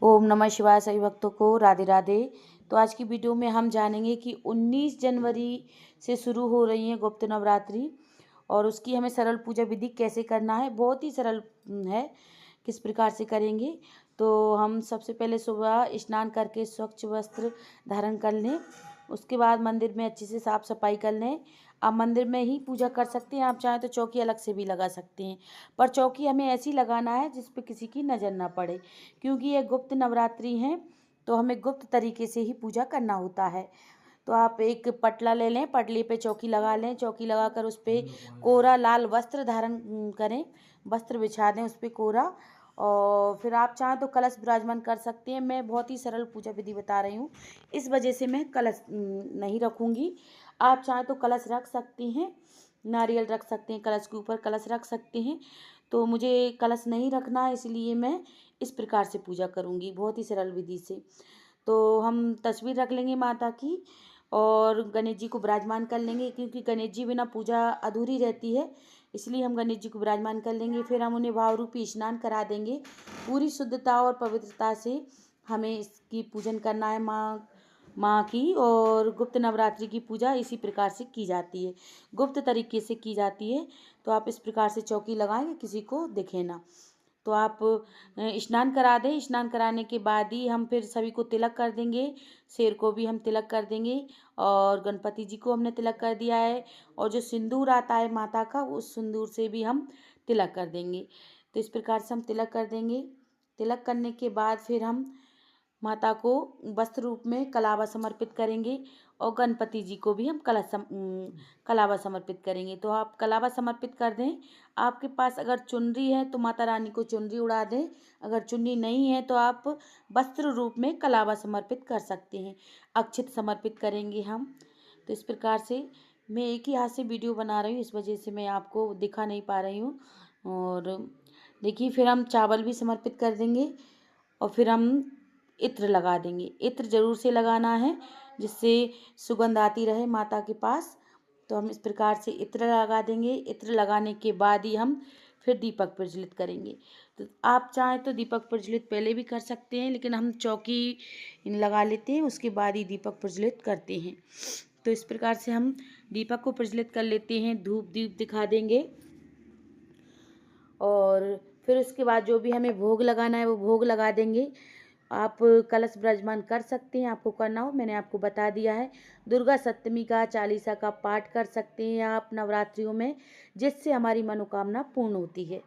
ओम नमः शिवाय। सभी भक्तों को राधे राधे। तो आज की वीडियो में हम जानेंगे कि 19 जनवरी से शुरू हो रही है गुप्त नवरात्रि और उसकी हमें सरल पूजा विधि कैसे करना है। बहुत ही सरल है, किस प्रकार से करेंगे। तो हम सबसे पहले सुबह स्नान करके स्वच्छ वस्त्र धारण कर लें। उसके बाद मंदिर में अच्छे से साफ सफाई कर लें। आप मंदिर में ही पूजा कर सकते हैं, आप चाहें तो चौकी अलग से भी लगा सकते हैं, पर चौकी हमें ऐसी लगाना है जिस पे किसी की नज़र ना पड़े, क्योंकि ये गुप्त नवरात्रि हैं तो हमें गुप्त तरीके से ही पूजा करना होता है। तो आप एक पटला ले लें, पटले पे चौकी लगा लें, चौकी लगाकर उस पर कोरा लाल वस्त्र धारण करें, वस्त्र बिछा दें उस पर कोरा। और फिर आप चाहें तो कलश विराजमान कर सकते हैं। मैं बहुत ही सरल पूजा विधि बता रही हूँ, इस वजह से मैं कलश नहीं रखूँगी। आप चाहें तो कलश रख सकती हैं, नारियल रख सकते हैं, कलश के ऊपर कलश रख सकते हैं। तो मुझे कलश नहीं रखना है, इसलिए मैं इस प्रकार से पूजा करूँगी, बहुत ही सरल विधि से। तो हम तस्वीर रख लेंगे माता की और गणेश जी को विराजमान कर लेंगे, क्योंकि गणेश जी बिना पूजा अधूरी रहती है, इसलिए हम गणेश जी को विराजमान कर लेंगे। फिर हम उन्हें भाव रूपी स्नान करा देंगे। पूरी शुद्धता और पवित्रता से हमें इसकी पूजन करना है माँ की। और गुप्त नवरात्रि की पूजा इसी प्रकार से की जाती है, गुप्त तरीके से की जाती है। तो आप इस प्रकार से चौकी लगाएंगे, किसी को दिखे ना। तो आप स्नान करा दें। स्नान कराने के बाद ही हम फिर सभी को तिलक कर देंगे। शेर को भी हम तिलक कर देंगे और गणपति जी को हमने तिलक कर दिया है। और जो सिंदूर आता है माता का, उस सिंदूर से भी हम तिलक कर देंगे। तो इस प्रकार से हम तिलक कर देंगे। तिलक करने के बाद फिर हम माता को वस्त्र रूप में कलावा समर्पित करेंगे और गणपति जी को भी हम कलावा समर्पित करेंगे। तो आप कलावा समर्पित कर दें। आपके पास अगर चुनरी है तो माता रानी को चुनरी उड़ा दें, अगर चुन्नी नहीं है तो आप वस्त्र रूप में कलावा समर्पित कर सकते हैं। अक्षत समर्पित करेंगे हम। तो इस प्रकार से मैं एक ही हाथ से वीडियो बना रही हूँ, इस वजह से मैं आपको दिखा नहीं पा रही हूँ। और देखिए, फिर हम चावल भी समर्पित कर देंगे और फिर हम इत्र लगा देंगे। इत्र जरूर से लगाना है, जिससे सुगंध आती रहे माता के पास। तो हम इस प्रकार से इत्र लगा देंगे। इत्र लगाने के बाद ही हम फिर दीपक प्रज्वलित करेंगे। तो आप चाहें तो दीपक प्रज्वलित पहले भी कर सकते हैं, लेकिन हम चौकी लगा लेते हैं, उसके बाद ही दीपक प्रज्वलित करते हैं। तो इस प्रकार से हम दीपक को प्रज्वलित कर लेते हैं, धूप दीप दिखा देंगे। और फिर उसके बाद जो भी हमें भोग लगाना है वो भोग लगा देंगे। आप कलश विराजमान कर सकते हैं, आपको करना हो, मैंने आपको बता दिया है। दुर्गा सप्तमी का चालीसा का पाठ कर सकते हैं आप नवरात्रियों में, जिससे हमारी मनोकामना पूर्ण होती है।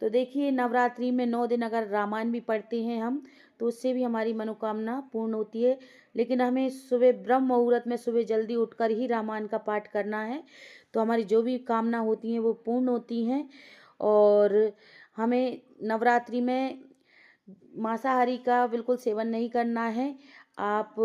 तो देखिए, नवरात्रि में 9 दिन अगर रामायण भी पढ़ते हैं हम, तो उससे भी हमारी मनोकामना पूर्ण होती है। लेकिन हमें सुबह ब्रह्म मुहूर्त में सुबह जल्दी उठकर ही रामायण का पाठ करना है, तो हमारी जो भी कामना होती हैं वो पूर्ण होती हैं। और हमें नवरात्रि में मांसाहारी का बिल्कुल सेवन नहीं करना है। आप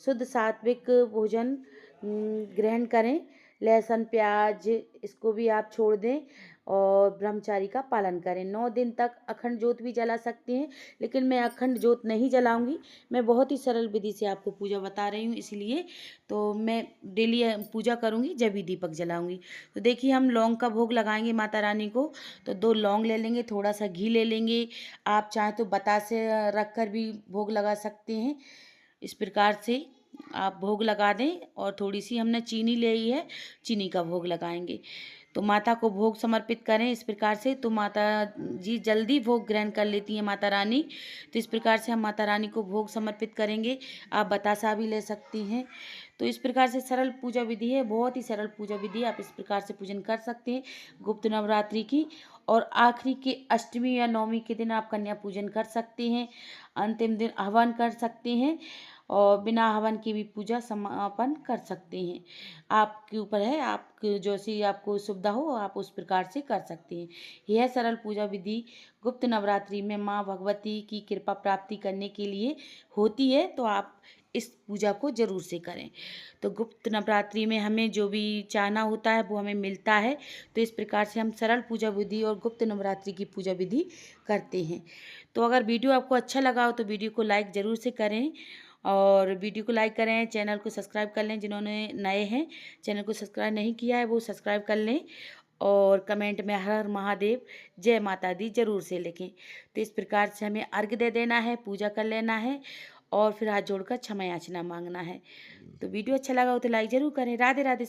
शुद्ध सात्विक भोजन ग्रहण करें। लहसुन प्याज इसको भी आप छोड़ दें और ब्रह्मचारी का पालन करें। 9 दिन तक अखंड ज्योत भी जला सकते हैं, लेकिन मैं अखंड ज्योत नहीं जलाऊंगी। मैं बहुत ही सरल विधि से आपको पूजा बता रही हूँ, इसलिए तो मैं डेली पूजा करूँगी जब भी दीपक जलाऊंगी। तो देखिए, हम लौंग का भोग लगाएंगे माता रानी को। तो 2 लौंग ले लेंगे, थोड़ा सा घी ले लेंगे। आप चाहें तो बतासे रख कर भी भोग लगा सकते हैं। इस प्रकार से आप भोग लगा दें। और थोड़ी सी हमने चीनी ले ली है, चीनी का भोग लगाएंगे। तो माता को भोग समर्पित करें इस प्रकार से, तो माता जी जल्दी भोग ग्रहण कर लेती हैं माता रानी। तो इस प्रकार से हम माता रानी को भोग समर्पित करेंगे। आप बतासा भी ले सकती हैं। तो इस प्रकार से सरल पूजा विधि है, बहुत ही सरल पूजा विधि है। आप इस प्रकार से पूजन कर सकते हैं गुप्त नवरात्रि की। और आखिरी के अष्टमी या नवमी के दिन आप कन्या पूजन कर सकते हैं। अंतिम दिन हवन कर सकते हैं और बिना हवन की भी पूजा समापन कर सकते हैं। आपके ऊपर है, आप जैसी आपको सुविधा हो आप उस प्रकार से कर सकते हैं। यह सरल पूजा विधि गुप्त नवरात्रि में माँ भगवती की कृपा प्राप्ति करने के लिए होती है। तो आप इस पूजा को जरूर से करें। तो गुप्त नवरात्रि में हमें जो भी चाहना होता है वो हमें मिलता है। तो इस प्रकार से हम सरल पूजा विधि और गुप्त नवरात्रि की पूजा विधि करते हैं। तो अगर वीडियो आपको अच्छा लगा हो तो वीडियो को लाइक ज़रूर से करें। और वीडियो को लाइक करें, चैनल को सब्सक्राइब कर लें। जिन्होंने नए हैं, चैनल को सब्सक्राइब नहीं किया है वो सब्सक्राइब कर लें। और कमेंट में हर हर महादेव जय माता दी जरूर से लिखें। तो इस प्रकार से हमें अर्घ दे देना है, पूजा कर लेना है और फिर हाथ जोड़कर क्षमा याचना मांगना है। तो वीडियो अच्छा लगा हो तो लाइक जरूर करें। राधे राधे।